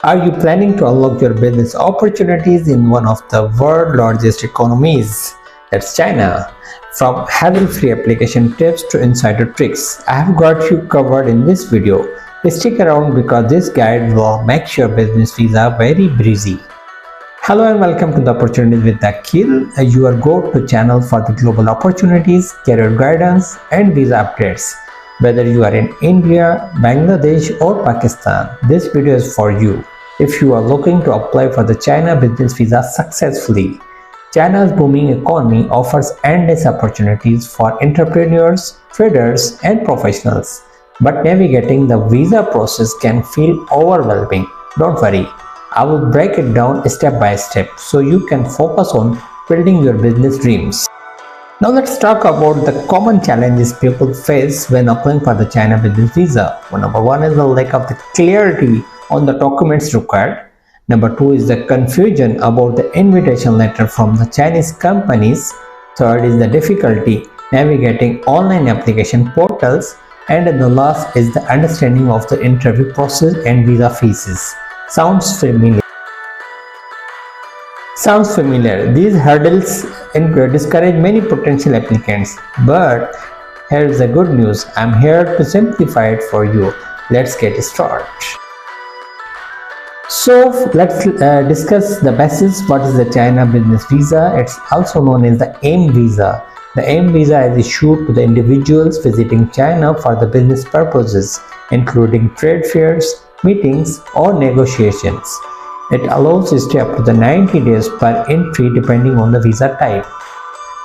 Are you planning to unlock your business opportunities in one of the world's largest economies? That's China. From hassle-free application tips to insider tricks, I have got you covered in this video. Stick around because this guide will make your business visa very breezy. Hello and welcome to the Opportunities with Aqeel, your go-to channel for the global opportunities, career guidance, and visa updates. Whether you are in India, Bangladesh, or Pakistan, this video is for you. If you are looking to apply for the China business visa successfully, China's booming economy offers endless opportunities for entrepreneurs, traders, and professionals. But navigating the visa process can feel overwhelming. Don't worry, I will break it down step by step so you can focus on building your business dreams. Now let's talk about the common challenges people face when applying for the China business visa. Number one is the lack of the clarity on the documents required. Number two is the confusion about the invitation letter from the Chinese companies. Third is the difficulty navigating online application portals. And the last is the understanding of the interview process and visa fees. Sounds familiar? These hurdles discourage many potential applicants. But here's the good news. I'm here to simplify it for you. Let's get started. So let's discuss the basics. What is the China business visa? It's also known as the AIM visa. The AIM visa is issued to the individuals visiting China for the business purposes, including trade fairs, meetings, or negotiations. It allows to stay up to the 90 days per entry depending on the visa type.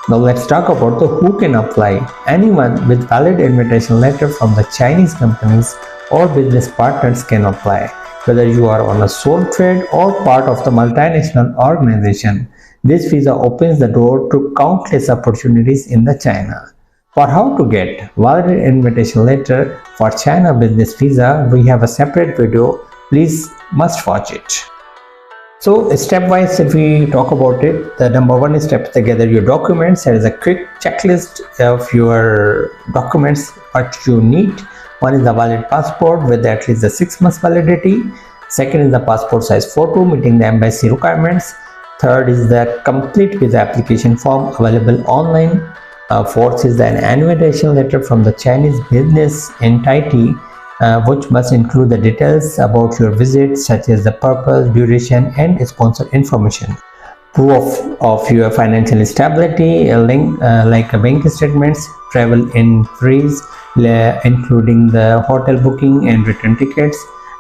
Now let's talk about the who can apply. Anyone with valid invitation letter from the Chinese companies or business partners can apply. Whether you are on a sole trade or part of the multinational organization, this visa opens the door to countless opportunities in the China. For how to get valid invitation letter for China business visa, we have a separate video. Please must watch it. So step-wise, if we talk about it, the number one step is to gather your documents. There is a quick checklist of your documents, what you need. One is the valid passport with at least the 6 months validity. Second is the passport size photo meeting the embassy requirements. Third is the complete visa application form available online. Fourth is an invitation letter from the Chinese business entity, which must include the details about your visit, such as the purpose, duration, and sponsor information. Proof of your financial stability, a link like a bank statements, travel entries, including the hotel booking and return tickets.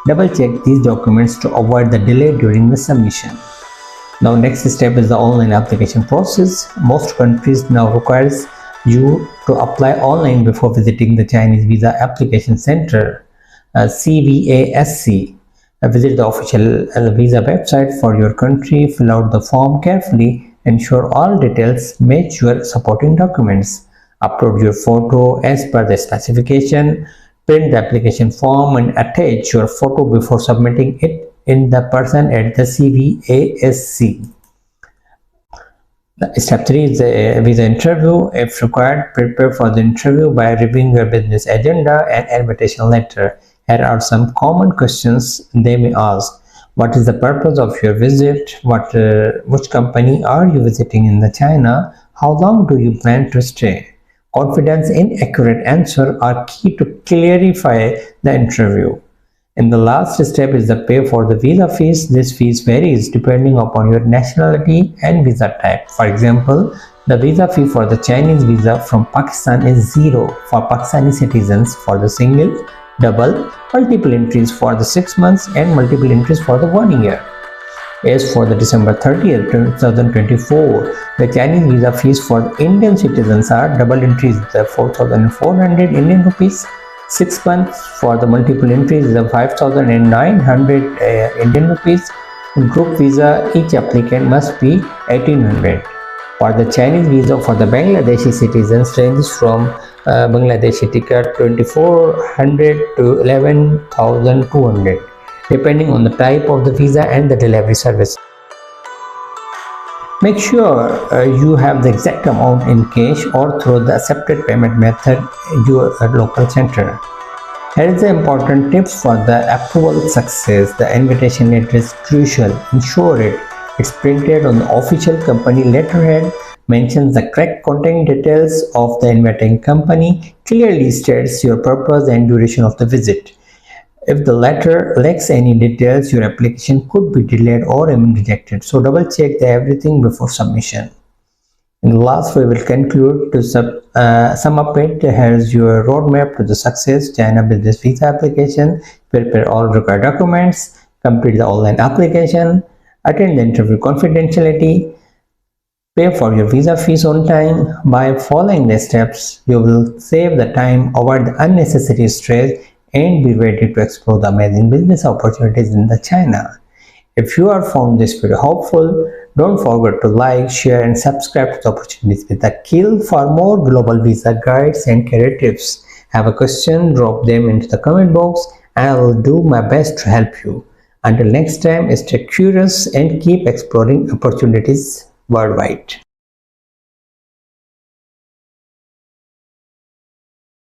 Double check these documents to avoid the delay during the submission. Now next step is the online application process. Most countries now requires you to apply online before visiting the Chinese Visa Application Center, CVASC. Visit the official visa website for your country, fill out the form carefully, ensure all details match your supporting documents. Upload your photo as per the specification, print the application form and attach your photo before submitting it in the person at the CVASC. Step 3 is the visa interview. If required, prepare for the interview by reviewing your business agenda and invitation letter. Here are some common questions they may ask. What is the purpose of your visit? Which company are you visiting in the China? How long do you plan to stay? Confidence and accurate answer are key to clarify the interview. And the last step is the pay for the visa fees. This fees varies depending upon your nationality and visa type. For example, the visa fee for the Chinese visa from Pakistan is 0 for Pakistani citizens for the single, double, multiple entries for the 6 months and multiple entries for the 1 year. As for the December 30th, 2024, the Chinese visa fees for Indian citizens are double entries, the 4,400 Indian rupees. 6 months for the multiple entries is 5,900 Indian rupees. In group visa, each applicant must be 1,800. For the Chinese visa for the Bangladeshi citizens ranges from Bangladeshi ticket 2,400 to 11,200, depending on the type of the visa and the delivery service. Make sure you have the exact amount in cash or through the accepted payment method in your local center. Here is the important tips for the approval success. The invitation letter is crucial. Ensure it's printed on the official company letterhead, mentions the correct contact details of the inviting company, clearly states your purpose and duration of the visit. If the letter lacks any details, your application could be delayed or even rejected. So double check everything before submission. In last, we will conclude to sum up it. Here's your roadmap to the success China business visa application. Prepare all required documents, complete the online application, attend the interview confidentiality, pay for your visa fees on time. By following the steps, you will save the time, avoid the unnecessary stress, and be ready to explore the amazing business opportunities in the China. If you have found this video helpful, don't forget to like, share and subscribe to the Opportunities with Aqeel for more global visa guides and career tips. Have a question, drop them into the comment box and I will do my best to help you. Until next time, stay curious and keep exploring opportunities worldwide.